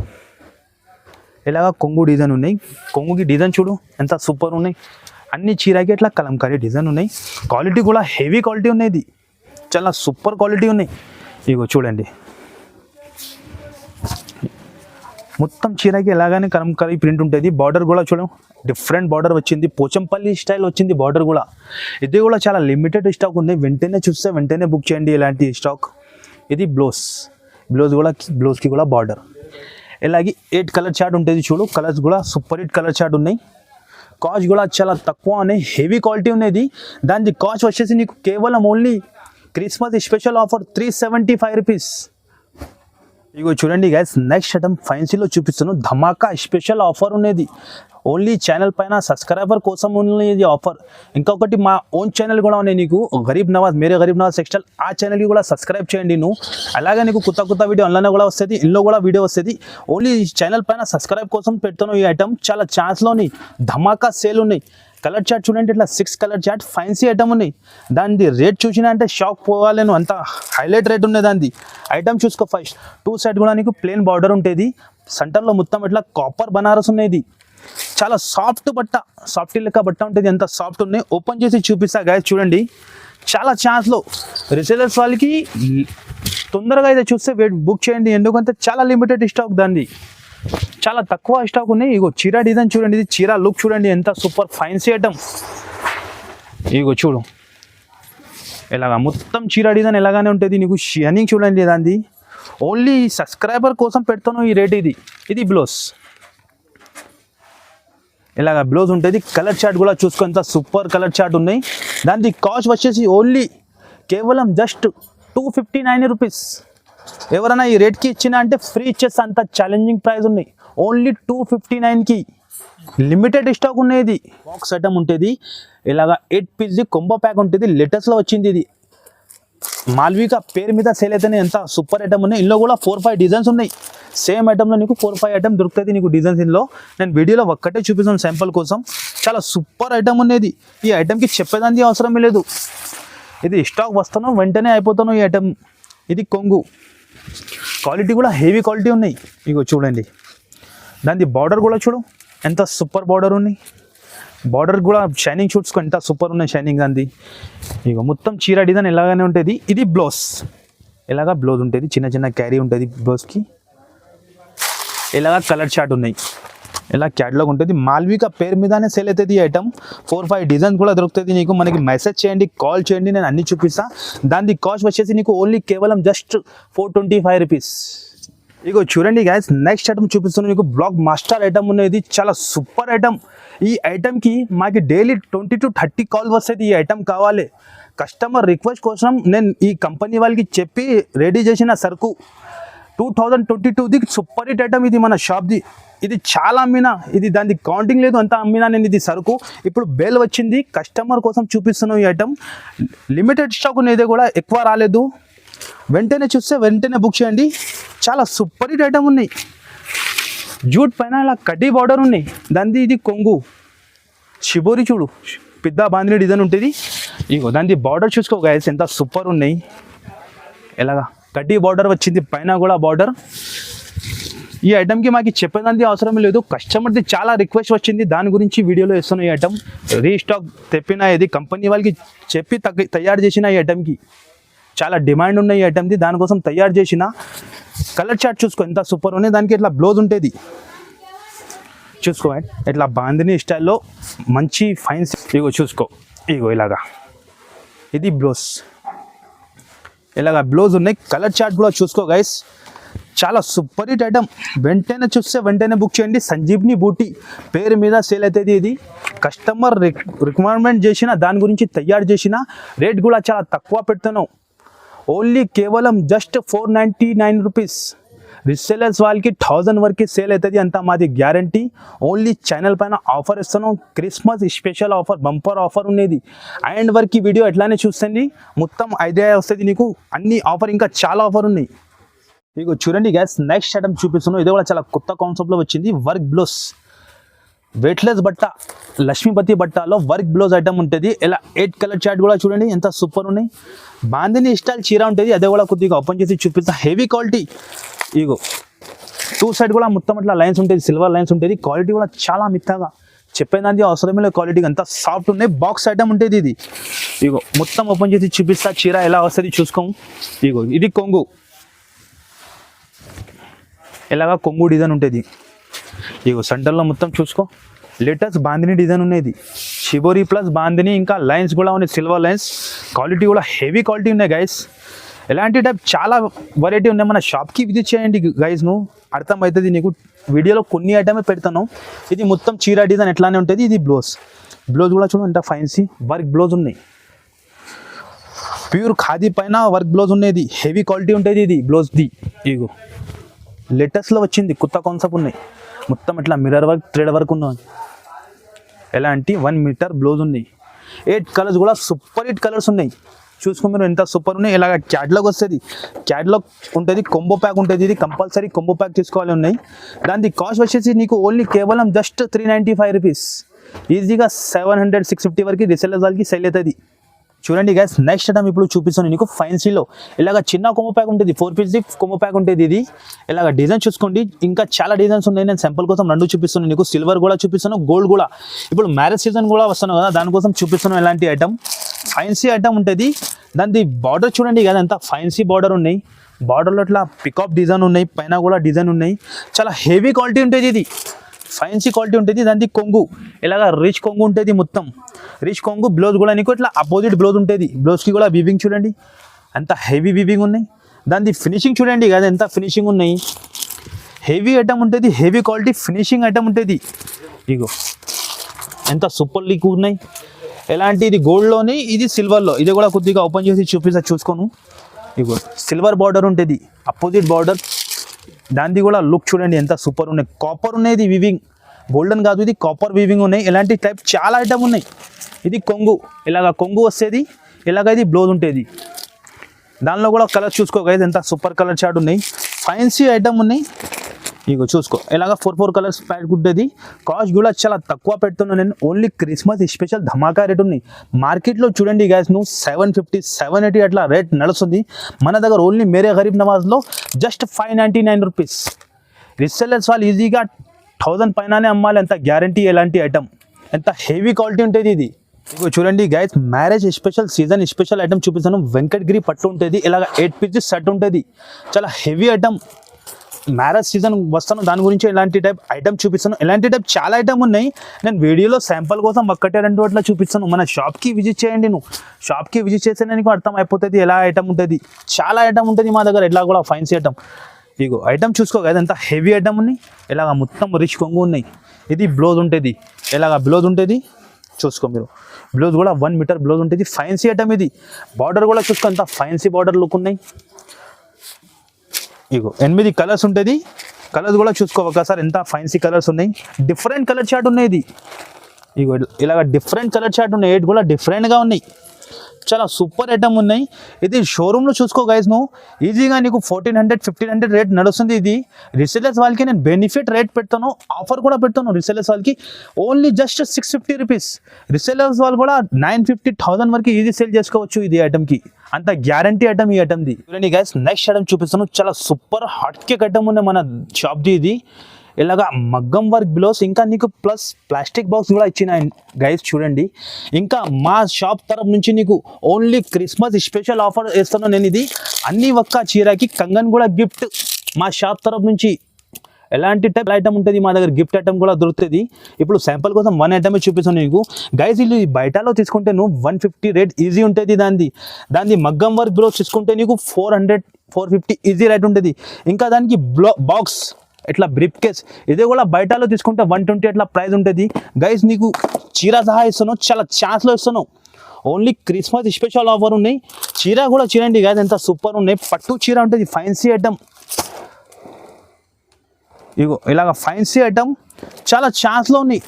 ఇలాగా కొంగు డిజైన్ ఉన్నాయి. కొంగుకి డిజైన్ చూడు ఎంత సూపర్ ఉన్నాయి. అన్ని చీరకి ఇట్లా కలంకారీ డిజైన్ ఉన్నాయి. క్వాలిటీ కూడా హెవీ క్వాలిటీ ఉన్నాయి. ఇది చాలా సూపర్ క్వాలిటీ ఉన్నాయి. ఇగో చూడండి, మొత్తం చీరకి ఎలాగానే కలంకారీ ప్రింట్ ఉంటుంది. బార్డర్ కూడా చూడం డిఫరెంట్ బార్డర్ వచ్చింది. పోచంపల్లి స్టైల్ వచ్చింది బార్డర్ కూడా. ఇది కూడా చాలా లిమిటెడ్ స్టాక్ ఉంది. వెంటనే చూస్తే వెంటనే బుక్ చేయండి ఇలాంటి స్టాక్. ఇది బ్లౌజ్కి కూడా బార్డర్. ఇలాగే 8 కలర్ చార్ట్ ఉంటుంది చూడు. కలర్స్ కూడా సూపర్ హిట్ కలర్ చార్ట్ ఉన్నాయి. కాస్ట్ కూడా చాలా తక్కువ ఉన్నాయి, హెవీ క్వాలిటీ ఉన్నది. దాని కాస్ట్ వచ్చేసి నీకు కేవలం only Christmas special offer 375 rupees. ఇగో చూడండి గైస్, నెక్స్ట్ ఐటమ్ ఫైన్సీలో చూపిస్తాను. ధమాకా స్పెషల్ ఆఫర్ ఉన్నది. ఓన్లీ ఛానల్ పైన సబ్స్క్రైబర్ కోసం ఉన్నది ఆఫర్. ఇంకొకటి మా ఓన్ ఛానల్ కూడా ఉన్నాయి నీకు, మేరే గరీబ్ నవాజ్ టెక్స్టైల్. ఆ ఛానల్కి కూడా సబ్స్క్రైబ్ చేయండి నువ్వు. అలాగే నీకు కొత్త కొత్త వీడియో ఆన్లైన్ కూడా వస్తుంది, ఇంట్లో కూడా వీడియో వస్తుంది. ఓన్లీ ఛానల్ పైన సబ్స్క్రైబ్ కోసం పెడతాను ఈ ఐటమ్. చాలా ఛాన్స్లోని ధమాకా సేల్ ఉన్నాయి. కలర్ చార్ట్ చూడండి, ఇట్లా 6 కలర్ చార్ట్ ఫైన్సీ ఐటమ్ ఉన్నాయి. దాని రేట్ చూసినా అంటే షాక్ పోవాలేను, అంత హైలైట్ రేట్ ఉన్నది దాన్ని. ఐటమ్ చూసుకో ఫస్ట్. 2 సైడ్ కూడా నీకు ప్లెయిన్ బార్డర్ ఉంటుంది. సెంటర్లో మొత్తం ఇట్లా కాపర్ బనారస్ ఉన్నది. చాలా సాఫ్ట్ బట్ట, సాఫ్ట్ లెక్క బట్ట ఉంటుంది. ఎంత సాఫ్ట్ ఉన్నాయి ఓపెన్ చేసి చూపిస్తా గైస్. చూడండి చాలా ఛాన్స్లో రిసేలర్స్ వాళ్ళకి తొందరగా అయితే చూస్తే బుక్ చేయండి. ఎందుకంటే చాలా లిమిటెడ్ స్టాక్ దాన్ని, చాలా తక్కువ స్టాక్ ఉన్నాయి. ఇగో చీర డిజైన్ చూడండి, ఇది చీర లుక్ చూడండి ఎంత సూపర్ ఫైన్సీ ఐటమ్. ఇగో చూడు ఇలాగా మొత్తం చీర డిజైన్ ఎలాగానే ఉంటుంది. నీకు షైనింగ్ చూడండి దాన్ని. ఓన్లీ సబ్స్క్రైబర్ కోసం పెడతాను ఈ రేట్. ఇది బ్లౌజ్, ఇలాగ బ్లౌజ్ ఉంటుంది. కలర్ చార్ట్ కూడా చూసుకో ఎంత సూపర్ కలర్ చార్ట్ ఉన్నాయి. దాని కాస్ట్ వచ్చేసి ఓన్లీ కేవలం జస్ట్ 259 రూపీస్. ఎవరైనా ఈ రేట్కి ఇచ్చినా అంటే ఫ్రీ ఇచ్చేస్తా, అంత ఛాలెంజింగ్ ప్రైస్ ఉన్నాయి. ఓన్లీ 259కి లిమిటెడ్ స్టాక్ ఉన్నది. బాక్స్ ఐటమ్ ఉంటుంది. ఇలాగా 8 పీస్ కొంబో ప్యాక్ ఉంటుంది. లేటెస్ట్లో వచ్చింది ఇది. మాల్విక పేరు మీద సేల్ అయితేనే ఎంత సూపర్ ఐటమ్ ఉన్నాయి. ఇందులో కూడా 4-5 డిజైన్స్ ఉన్నాయి. సేమ్ ఐటమ్లో నీకు 4-5 ఐటమ్ దొరుకుతుంది నీకు డిజైన్స్. ఇందులో నేను వీడియోలో ఒక్కటే చూపిస్తాను శాంపుల్ కోసం. చాలా సూపర్ ఐటమ్ ఉన్నది. ఈ ఐటమ్కి చెప్పేదానికి అవసరమే లేదు. ఇది స్టాక్ వస్తాను వెంటనే అయిపోతాను ఈ ఐటమ్. ఇది కొంగు, క్వాలిటీ కూడా హెవీ క్వాలిటీ ఉన్నాయి. ఇగో చూడండి దాని బార్డర్ కూడా చూడు ఎంత సూపర్ బార్డర్ ఉన్నాయి. బార్డర్ కూడా షైనింగ్ చూసుకో ఎంత సూపర్ ఉన్నాయి షైనింగ్ దాన్ని. ఇక మొత్తం చీర డిజైన్ ఎలాగానే ఉంటుంది. ఇది బ్లౌజ్, ఇలాగా బ్లౌజ్ ఉంటుంది. చిన్న చిన్న క్యారీ ఉంటుంది బ్లౌజ్కి. ఇలాగా కలర్ చార్ట్ ఉన్నాయి. ఇలా క్యాటలాగ్ ఉంటుంది. మాల్విక పేరు మీదనే సేల్ అవుతుంది ఈ ఐటమ్. 4-5 డిజైన్స్ కూడా దొరుకుతుంది నీకు. మనకి మెసేజ్ చేయండి, కాల్ చేయండి, నేను అన్ని చూపిస్తా. దాని కాస్ట్ వచ్చేసి నీకు ఓన్లీ కేవలం జస్ట్ 425 రూపీస్. ఇగో చూడండి గైస్, నెక్స్ట్ ఐటమ్ చూపిస్తున్నాను మీకు. బ్లాక్ మాస్టర్ ఐటమ్ ఉన్నది. చాలా సూపర్ ఐటమ్. ఈ ఐటమ్కి మాకు డైలీ 20 to 30 కాల్ వస్తుంది. ఈ ఐటమ్ కావాలి. కస్టమర్ రిక్వెస్ట్ కోసం నేను ఈ కంపెనీ వాళ్ళకి చెప్పి రెడీ చేసిన సరుకు 2022ది సూపర్ హిట్ ఐటమ్ ఇది మన షాప్ది. ఇది చాలా అమ్మినా, ఇది దానికి కౌంటింగ్ లేదు, అంతా అమ్మినా నేను ఇది సరుకు. ఇప్పుడు బేల్ వచ్చింది, కస్టమర్ కోసం చూపిస్తున్నాను ఈ ఐటమ్. లిమిటెడ్ స్టాక్ ఉన్నది కూడా, ఎక్కువ రాలేదు. వెంటనే చూస్తే వెంటనే బుక్ చేయండి. చాలా సూపర్ హిట్ ఐటమ్ ఉన్నాయి. జూట్ పైన ఇలా కడ్డీ బార్డర్ ఉన్నాయి. దాన్ని ఇది కొంగు షిబోరి చూడు, పెద్ద బాంధిని డిజైన్ ఉంటుంది. ఇగో దాని బార్డర్ చూసుకో గైస్ ఎంత సూపర్ ఉన్నాయి. ఎలాగా కడ్డీ బార్డర్ వచ్చింది, పైన కూడా బార్డర్. ఈ ఐటమ్కి మాకు చెప్పేదానికి అవసరం లేదు. కస్టమర్ది చాలా రిక్వెస్ట్ వచ్చింది, దాని గురించి వీడియోలో ఇస్తున్నాను. ఈ ఐటమ్ రీస్టాక్ తెప్పిన, ఇది కంపెనీ వాళ్ళకి చెప్పి తయారు చేసిన ఈ ఐటమ్కి చాలా డిమాండ్ ఉన్న ఈ ఐటమ్ది, దానికోసం తయారు చేసిన. కలర్ చార్ట్ చూసుకో ఎంత సూపర్ ఉన్నాయి. దానికి ఇట్లా బ్లౌజ్ ఉంటుంది చూసుకో, ఇట్లా బాందిని స్టైల్లో మంచి ఫైన్. ఇగో చూసుకో, ఇగో ఇలాగా ఇది బ్లౌజ్, ఇలాగా బ్లౌజ్ ఉన్నాయి. కలర్ చార్ట్ కూడా చూసుకో గైస్, చాలా సూపర్ హిట్ ఐటమ్. వెంటనే చూస్తే వెంటనే బుక్ చేయండి. సంజీవ్ని బూటీ పేరు మీద సేల్ అవుతుంది. ఇది కస్టమర్ రిక్వైర్మెంట్ చేసిన, దాని గురించి తయారు చేసిన. రేట్ కూడా చాలా తక్కువ పెడుతున్నాం. ఓన్లీ కేవలం జస్ట్ 499 రూపీస్. రీసెలర్స్ వాళ్ళకి 1000 వరకు సేల్ అవుతుంది, అంతా మాది గ్యారంటీ. ఓన్లీ ఛానల్ పైన ఆఫర్ ఇస్తున్నాం, Christmas special offer, bumper offer ఉన్నది. అండ్ వరకు వీడియో ఎట్లానే చూస్తుంది, మొత్తం ఐడియా వస్తుంది నీకు. అన్ని ఆఫర్, ఇంకా చాలా ఆఫర్ ఉన్నాయి. ఇక చూడండి గ్యాస్, నెక్స్ట్ ఐటమ్ చూపిస్తున్నాం. ఇది కూడా చాలా కొత్త కాన్సెప్ట్లో వచ్చింది. వర్క్ బ్లౌజ్, వెయిట్లెస్ బట్ట, లక్ష్మీపతి బట్టలో వర్క్ బ్లౌజ్ ఐటమ్ ఉంటుంది. ఇలా 8 కలర్ చార్ట్ కూడా చూడండి ఎంత సూపర్ ఉన్నాయి. బాందిని స్టైల్ చీర ఉంటుంది, అదే కూడా కొద్దిగా ఓపెన్ చేసి చూపిస్తా. Heavy quality. ఇగో 2 సైడ్ కూడా మొత్తం అట్లా లైన్స్ ఉంటుంది, సిల్వర్ లైన్స్ ఉంటుంది. క్వాలిటీ కూడా చాలా మిత్తగా, చెప్పేదానికి అవసరమే లేదు. క్వాలిటీ అంత సాఫ్ట్ ఉన్నాయి. బాక్స్ ఐటమ్ ఉంటుంది ఇది. ఇగో మొత్తం ఓపెన్ చేసి చూపిస్తా. చీర ఎలా వస్తుంది చూసుకోము. ఇగో ఇది కొంగు, ఇలాగా కొంగు డిజైన్ ఉంటుంది. ఇగో సెంటర్లో మొత్తం చూసుకో, లేటెస్ట్ బాందిని డిజైన్ ఉన్నది. షిబోరి ప్లస్ బాందిని, ఇంకా లైన్స్ కూడా ఉన్నాయి, సిల్వర్ లైన్స్. క్వాలిటీ కూడా హెవీ క్వాలిటీ ఉన్నాయి గైస్. ఎలాంటి టైప్ చాలా వెరైటీ ఉన్నాయి. మన షాప్కి విజిట్ చేయండి గైస్, నువ్వు అర్థమవుతుంది నీకు. వీడియోలో కొన్ని ఐటమే పెడతాను. ఇది మొత్తం చీర డిజైన్ ఎట్లానే ఉంటుంది. ఇది బ్లౌజ్ కూడా చూడండి ఎంత ఫైన్సీ వర్క్ బ్లౌజ్ ఉన్నాయి. ప్యూర్ ఖాదీ పైన వర్క్ బ్లౌజ్ ఉన్నది. హెవీ క్వాలిటీ ఉంటుంది ఇది బ్లౌజ్ది. ఇగో లేటెస్ట్లో వచ్చింది, కొత్త కాన్సెప్ట్ ఉన్నాయి. మొత్తం ఇట్లా మిర్రర్ వర్క్, థ్రెడ్ వర్క్ ఉన్నాయి. ఎలాంటి 1 మీటర్ బ్లౌజ్ ఉన్నాయి. 8 కలర్స్ కూడా సూపర్ హిట్ కలర్స్ ఉన్నాయి. చూసుకో మీరు ఎంత సూపర్ ఉన్నాయి. ఇలాగ క్యాట్లాగ్ వస్తుంది, క్యాట్లాగ్ ఉంటుంది, కొంబో ప్యాక్ ఉంటుంది. ఇది కంపల్సరీ కొంబో ప్యాక్ తీసుకోవాలి ఉన్నాయి. దాని కాస్ట్ వచ్చేసి నీకు ఓన్లీ కేవలం జస్ట్ 395 రూపీస్. ఈజీగా 700, 650 వరకు రీసెల్లర్స్ వాళ్ళకి సెల్ అవుతుంది. చూడండి గైస్, నెక్స్ట్ ఐటమ్ ఇప్పుడు చూపిస్తాను నీకు. ఫైన్సీలో ఇలాగ చిన్న కొమ్మ ప్యాక్ ఉంటుంది, 4 పీస్ కొమ్మ ప్యాక్ ఉంటుంది. ఇది ఇలాగ డిజైన్ చూసుకోండి, ఇంకా చాలా డిజైన్స్ ఉన్నాయి. నేను సింపుల్ కోసం 2 చూపిస్తున్నాను నీకు. సిల్వర్ కూడా చూపిస్తాను, గోల్డ్ కూడా. ఇప్పుడు మ్యారేజ్ సీజన్ కూడా వస్తున్నాను కదా, దానికోసం చూపిస్తున్నాను. ఎలాంటి ఐటమ్ ఫైన్సీ ఐటమ్ ఉంటుంది. దాని బార్డర్ చూడండి కదా, ఎంత ఫైన్సీ బార్డర్ ఉన్నాయి. బార్డర్లో ఇట్లా పికాప్ డిజైన్ ఉన్నాయి, పైన కూడా డిజైన్ ఉన్నాయి. చాలా హెవీ క్వాలిటీ ఉంటుంది. ఇది ఫైన్సీ క్వాలిటీ ఉంటుంది. దాని కొంగు ఇలాగ రిచ్ కొంగు ఉంటుంది. మొత్తం రిచ్ కొంగు. బ్లౌజ్ కూడా నీకు ఇట్లా అపోజిట్ బ్లౌజ్ ఉంటుంది. బ్లౌజ్కి కూడా వీవింగ్ చూడండి, అంత హెవీ వీవింగ్ ఉన్నాయి. దాని ఫినిషింగ్ చూడండి కదా, ఎంత ఫినిషింగ్ ఉన్నాయి. హెవీ ఐటమ్ ఉంటుంది, హెవీ క్వాలిటీ ఫినిషింగ్ ఐటమ్ ఉంటుంది. ఇగో ఎంత సూపర్ లీక్ ఉన్నాయి. ఎలాంటి ఇది గోల్డ్లోని, ఇది సిల్వర్లో. ఇది కూడా కొద్దిగా ఓపెన్ చేసి చూసుకోను. ఇగో సిల్వర్ బార్డర్ ఉంటుంది, అపోజిట్ బార్డర్. దానిది కూడా లుక్ చూడండి ఎంత సూపర్ ఉన్నాయి. కాపర్ ఉన్నది వీవింగ్, గోల్డెన్ కాదు, ఇది కాపర్ వీవింగ్ ఉన్నాయి. ఇలాంటి టైప్ చాలా ఐటమ్ ఉన్నాయి. ఇది కొంగు, ఇలాగ కొంగు వస్తుంది. ఇలాగ ఇది బ్లౌజ్ ఉంటుంది. దానిలో కూడా కలర్ చూసుకో గైస్, ఎంత సూపర్ కలర్ చార్ట్ ఉన్నాయి. ఫైన్సీ ఐటమ్ ఉన్నాయి. ఇగో చూసుకో, ఇలాగ 4 కలర్స్ ప్యాక్ ఉంటుంది. కాస్ట్ కూడా చాలా తక్కువ పెడుతున్నాను నేను. ఓన్లీ క్రిస్మస్ స్పెషల్ ధమాకా రేట్ ఉన్నాయి. మార్కెట్లో చూడండి గైస్, నువ్వు 750, 780 అట్లా రేట్ నడుస్తుంది. మన దగ్గర ఓన్లీ మేరే గరీబ్ నవాజ్లో జస్ట్ 599 రూపీస్. రీసెల్లర్స్ వాళ్ళు ఈజీగా 1000 పైననే అమ్మాలి, ఎంత గ్యారంటీ. ఎలాంటి ఐటమ్, ఎంత హెవీ క్వాలిటీ ఉంటుంది ఇది. ఇగో చూడండి guys, marriage special season special item చూపిస్తాను. వెంకటగిరి పట్టు ఉంటుంది. ఇలాగ 8 పీసెస్ సెట్ ఉంటుంది. చాలా హెవీ ఐటమ్. మ్యారేజ్ సీజన్ వస్తాను, దాని గురించి ఎలాంటి టైప్ ఐటమ్ చూపిస్తాను. ఎలాంటి టైప్ చాలా ఐటమ్ ఉన్నాయి. నేను వీడియోలో శాంపుల్ కోసం 1-2 అట్లా చూపిస్తాను. మన షాప్కి విజిట్ చేయండి. నువ్వు షాప్కి విజిట్ చేస్తే నీకు అర్థం అయిపోతుంది ఎలా ఐటమ్ ఉంటుంది. చాలా ఐటమ్ ఉంటుంది మా దగ్గర, ఎట్లా కూడా ఫైన్సీ ఐటమ్. ఇగో ఐటమ్ చూసుకో కదా, ఎంత హెవీ ఐటమ్ ఉన్నాయి. ఇలాగ మొత్తం రిచ్ కొంగు ఉన్నాయి. ఇది బ్లౌజ్ ఉంటుంది, ఇలాగ బ్లౌజ్ ఉంటుంది. చూసుకో మీరు, బ్లౌజ్ కూడా 1 మీటర్ బ్లౌజ్ ఉంటుంది. ఫైన్సీ ఐటమ్ ఇది. బార్డర్ కూడా చూసుకో, ఎంత ఫైన్సీ బార్డర్ లుక్ ఉన్నాయి. ఇగో 8 కలర్స్ ఉంటుంది. కలర్స్ కూడా చూసుకో ఒకసారి, ఎంత ఫైన్సీ కలర్స్ ఉన్నాయి. డిఫరెంట్ కలర్ చార్ట్ ఉన్నాయి. ఇది ఇగో ఇలాగ డిఫరెంట్ కలర్ చార్ట్ ఉన్నాయి. 8 కూడా డిఫరెంట్గా ఉన్నాయి. చాలా సూపర్ ఐటమ్ ఉన్నాయి. ఇది షోరూంలో చూసుకో గైస్, నువ్వు ఈజీగా నీకు 1400, 1500 రేట్ నడుస్తుంది. ఇది రీసెలర్స్ వాళ్ళకి నేను బెనిఫిట్ రేట్ పెడతాను, ఆఫర్ కూడా పెడతాను. రీసెలర్స్ వాళ్ళకి ఓన్లీ జస్ట్ 650 రూపీస్. రీసెలర్స్ వాళ్ళు కూడా 950, 1000 వరకు ఈజీ సేల్ చేసుకోవచ్చు ఇది ఐటమ్కి. అంత గ్యారంటీ ఐటమ్ ఈ ఐటమ్ది. చూడండి గైస్, నెక్స్ట్ ఐటమ్ చూపిస్తాను. చాలా సూపర్ హాట్ కేక్ ఐటమ్ ఉన్నాయి మన షాప్ది. ఇది ఇలాగా మగ్గం వర్క్ బ్లౌజ్, ఇంకా నీకు ప్లస్ ప్లాస్టిక్ బాక్స్ కూడా ఇచ్చిన గైస్ చూడండి. ఇంకా మా షాప్ తరఫు నుంచి నీకు ఓన్లీ క్రిస్మస్ స్పెషల్ ఆఫర్ ఇస్తాను నేను. ఇది అన్ని ఒక్క చీరకి కంగన్ కూడా గిఫ్ట్ మా షాప్ తరఫు నుంచి. ఎలాంటి టైప్ ఐటమ్ ఉంటుంది మా దగ్గర, గిఫ్ట్ ఐటమ్ కూడా దొరుకుతుంది. ఇప్పుడు శాంపుల్ కోసం 1 ఐటమే చూపిస్తాను నీకు గైస్. ఇది బయటలో తీసుకుంటే నువ్వు 150 రేట్ ఈజీ ఉంటుంది. దాన్ని మగ్గం వర్క్ బ్లౌజ్ తీసుకుంటే నీకు 400, 450 ఈజీ రేట్ ఉంటుంది. ఇంకా దానికి బాక్స్ ఇట్లా బ్రీఫ్ కేస్, ఇది కూడా బయటలో తీసుకుంటే 120 అట్లా ప్రైస్ ఉంటుంది గైస్. నీకు చీర సహా ఇస్తాను, చాలా ఛాన్స్లో ఇస్తాను. ఓన్లీ క్రిస్మస్ స్పెషల్ ఆఫర్ ఉన్నాయి. చీర కూడా చూడండి గైస్, ఎంత సూపర్ ఉన్నాయి. పట్టు చీర ఉంటుంది, ఫైన్సీ ఐటమ్. ఇగో ఇలాగ ఫ్యాన్సీ ఐటమ్ చాలా ఛాన్స్లో ఉన్నాయి.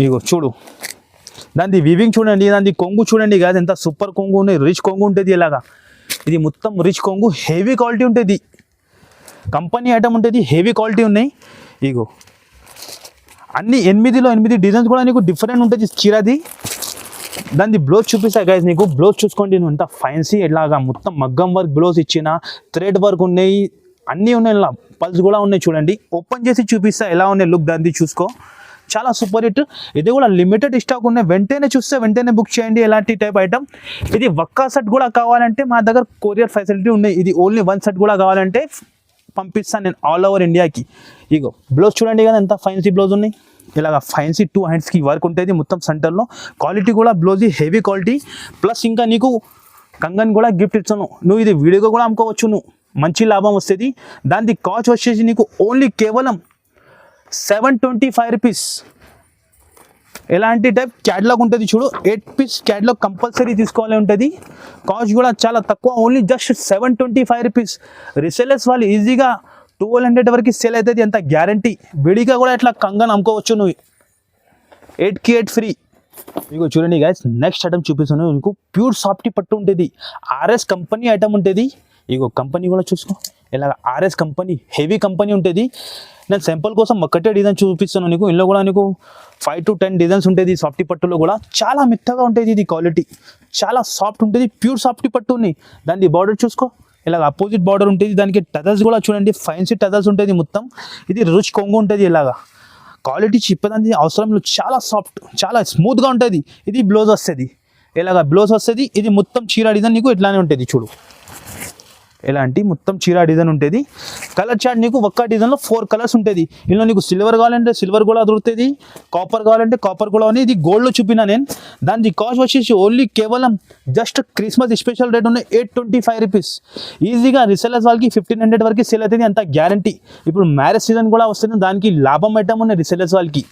ఇగో చూడు, దాని వీవింగ్ చూడండి, దాని కొంగు చూడండి కాదు ఎంత సూపర్ కొంగు ఉన్నాయి, రిచ్ కొంగు ఉంటుంది. ఇలాగా ఇది మొత్తం రిచ్ కొంగు, హెవీ క్వాలిటీ ఉంటుంది, కంపెనీ ఐటమ్ ఉంటుంది, హెవీ క్వాలిటీ ఉన్నాయి. ఇగో అన్ని 8లో 8 డిజైన్స్ కూడా నీకు డిఫరెంట్ ఉంటుంది చీరది. దాన్ని బ్లౌజ్ చూపిస్తా గైస్, నీకు బ్లౌజ్ చూసుకోండి, నువ్వు ఎంత ఫ్యాన్సీ ఇలాగా మొత్తం మగ్గం వర్క్ బ్లౌజ్ ఇచ్చిన, థ్రెడ్ వర్క్ ఉన్నాయి, అన్నీ ఉన్నాయి, ఇలా పల్స్ కూడా ఉన్నాయి. చూడండి ఓపెన్ చేసి చూపిస్తా ఎలా ఉన్నాయి లుక్, దాన్ని చూసుకో, చాలా సూపర్ హిట్. ఇది కూడా లిమిటెడ్ స్టాక్ ఉన్నాయి, వెంటనే చూస్తే వెంటనే బుక్ చేయండి. ఎలాంటి టైప్ ఐటమ్ ఇది. ఒక్క సెట్ కూడా కావాలంటే మా దగ్గర కొరియర్ ఫెసిలిటీ ఉన్నాయి. ఇది ఓన్లీ 1 సెట్ కూడా కావాలంటే పంపిస్తాను నేను ఆల్ ఓవర్ ఇండియాకి. ఇగో బ్లౌజ్ చూడండి కదా ఎంత ఫ్యాన్సీ బ్లౌజ్ ఉన్నాయి, ఇలాగ ఫ్యాన్సీ 2 హ్యాండ్స్కి వర్క్ ఉంటుంది మొత్తం సెంటర్లో. క్వాలిటీ కూడా బ్లౌజ్ హెవీ క్వాలిటీ, ప్లస్ ఇంకా నీకు కంగన్ కూడా గిఫ్ట్ ఇస్తాను. నువ్వు ఇది వీడియోగా కూడా అమ్ముకోవచ్చు, నువ్వు మంచి లాభం వస్తుంది. దాని కాస్ట్ వచ్చేసి నీకు ఓన్లీ కేవలం 725 రూపీస్. ఎలాంటి టైప్ క్యాటలాగ్ ఉంటుంది చూడు, 8 పీస్ క్యాటలాగ్ కంపల్సరీ తీసుకోవాలి ఉంటుంది. కాస్ట్ కూడా చాలా తక్కువ, ఓన్లీ జస్ట్ 725 రూపీస్. రీసెలర్స్ వాళ్ళు ఈజీగా 1200 వరకు సేల్ అవుతుంది, అంత గ్యారంటీ. విడిగా కూడా ఇట్లా కంగన్ అమ్ముకోవచ్చు నువ్వు, 8కి 8 ఫ్రీ. ఇగో చూడండి గైస్, నెక్స్ట్ ఐటమ్ చూపిస్తాను నీకు. ప్యూర్ సాఫ్టీ పట్టు ఉంటుంది, ఆర్ఎస్ కంపెనీ ఐటమ్ ఉంటుంది. ఇగో కంపెనీ కూడా చూసుకో, ఇలాగ ఆర్ఎస్ కంపెనీ హెవీ కంపెనీ ఉంటుంది. నేను సింపుల్ కోసం ఒక్కటే డిజైన్ చూపిస్తాను నీకు. ఇందులో కూడా నీకు 5 to 10 డిజైన్స్ ఉంటుంది. సాఫ్టీ పట్టులో కూడా చాలా మెత్తగా ఉంటుంది, ఇది క్వాలిటీ చాలా సాఫ్ట్ ఉంటుంది, ప్యూర్ సాఫ్టీ పట్టు ఉన్నాయి. దాని బార్డర్ చూసుకో, ఇలాగ అపోజిట్ బార్డర్ ఉంటుంది, దానికి టజల్స్ కూడా చూడండి ఫ్యాన్సీ టజల్స్ ఉంటుంది మొత్తం. ఇది రుచి కొంగు ఉంటుంది, ఇలాగా క్వాలిటీ చెప్పేదానికి అవసరం లేదు, చాలా సాఫ్ట్ చాలా స్మూత్గా ఉంటుంది. ఇది బ్లౌజ్ వస్తుంది, ఇలాగ బ్లౌజ్ వస్తుంది. ఇది మొత్తం చీర డిజైన్ నీకు ఇట్లానే ఉంటుంది చూడు, ఇలాంటి మొత్తం చీర డిజైన్ ఉంటుంది. కలర్ చార్ట్ నీకు ఒక్క డిజైన్లో 4 కలర్స్ ఉంటుంది. ఇందులో నీకు సిల్వర్ కావాలంటే సిల్వర్ కూడా దొరుకుతుంది, కాపర్ కావాలంటే కాపర్ కూడా ఉంది. ఇది గోల్డ్లో చూపినా నేను. దాని కాస్ట్ వచ్చేసి ఓన్లీ కేవలం జస్ట్ క్రిస్మస్ స్పెషల్ రేట్ ఉన్నాయి 825 రూపీస్. ఈజీగా రీసెలర్స్ వాళ్ళకి 1500 వరకు సేల్ అవుతుంది, అంత గ్యారంటీ. ఇప్పుడు మ్యారేజ్ సీజన్ కూడా వస్తుంది, దానికి లాభం ఐటమ్ ఉన్నాయి రీసెలర్స్ వాళ్ళకి.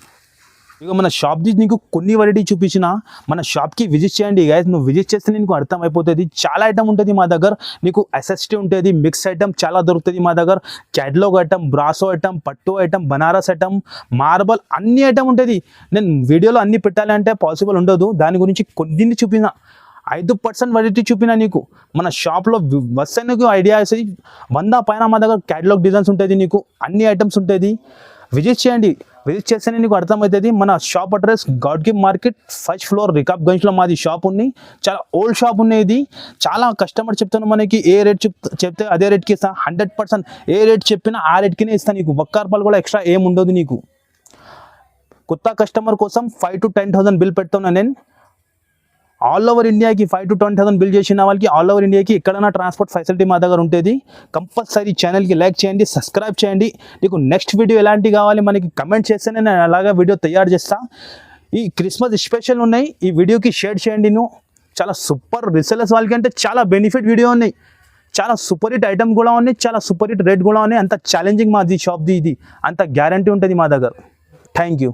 ఇక మన షాప్ది నీకు కొన్ని వెరైటీ చూపించిన, మన షాప్కి విజిట్ చేయండి గైస్. నువ్వు విజిట్ చేస్తే నీకు అర్థమైపోతుంది. చాలా ఐటమ్ ఉంటుంది మా దగ్గర, నీకు ఎస్ఎస్టీ ఉంటుంది, మిక్స్ ఐటమ్ చాలా దొరుకుతుంది మా దగ్గర. క్యాటలాగ్ ఐటమ్, బ్రాసో ఐటమ్, పట్టు ఐటమ్, బనారస్ ఐటమ్, మార్బల్ అన్ని ఐటమ్ ఉంటుంది. నేను వీడియోలో అన్ని పెట్టాలంటే పాసిబుల్ ఉండదు, దాని గురించి కొద్దిని చూపిన 5% వెరైటీ చూపిన నీకు. మన షాప్లో వస్తే నీకు ఐడియా వస్తుంది. 100 పైన మా దగ్గర క్యాటలాగ్ డిజైన్స్ ఉంటుంది, నీకు అన్ని ఐటమ్స్ ఉంటుంది. విజిట్ చేయండి, విజిట్ చేస్తేనే నీకు అర్థమవుతుంది. మన షాప్ అడ్రస్ గాడ్గివ్ మార్కెట్ 1st ఫ్లోర్ రికాబ్గంజ్లో మాది షాప్ ఉంది. చాలా ఓల్డ్ షాప్ ఉంది ఇది. చాలా కస్టమర్ చెప్తాను, మనకి ఏ రేట్ చెప్తే అదే రేట్కి ఇస్తాను. 100% ఏ రేట్ చెప్పినా ఆ రేట్కినే ఇస్తాను నీకు. ₹1 కూడా ఎక్స్ట్రా ఏం ఉండదు నీకు. కొత్త కస్టమర్ కోసం 5 to 10,000 బిల్ పెడుతున్నా నేను. ఆల్ ఓవర్ ఇండియాకి 5 to 10,000 బిల్ చేసిన వాళ్ళకి ఆల్ ఓవర్ ఇండియాకి ఎక్కడైనా ట్రాన్స్పోర్ట్ ఫెసిలిటీ మా దగ్గర ఉంటుంది. కంపల్సరీ ఛానల్కి లైక్ చేయండి, సబ్స్క్రైబ్ చేయండి. నీకు నెక్స్ట్ వీడియో ఎలాంటి కావాలి మనకి కమెంట్ చేస్తేనే నేను అలాగా వీడియో తయారు చేస్తాను. ఈ క్రిస్మస్ స్పెషల్ ఉన్నాయి, ఈ వీడియోకి షేర్ చేయండి. నువ్వు చాలా సూపర్ రీసెలర్స్ వాళ్ళకి అంటే చాలా బెనిఫిట్ వీడియో ఉన్నాయి, చాలా సూపర్ హిట్ ఐటమ్ కూడా ఉన్నాయి, చాలా సూపర్ హిట్ రేట్ కూడా ఉన్నాయి. అంత ఛాలెంజింగ్ మాది షాప్ది, ఇది అంత గ్యారంటీ ఉంటుంది మా దగ్గర. Thank you.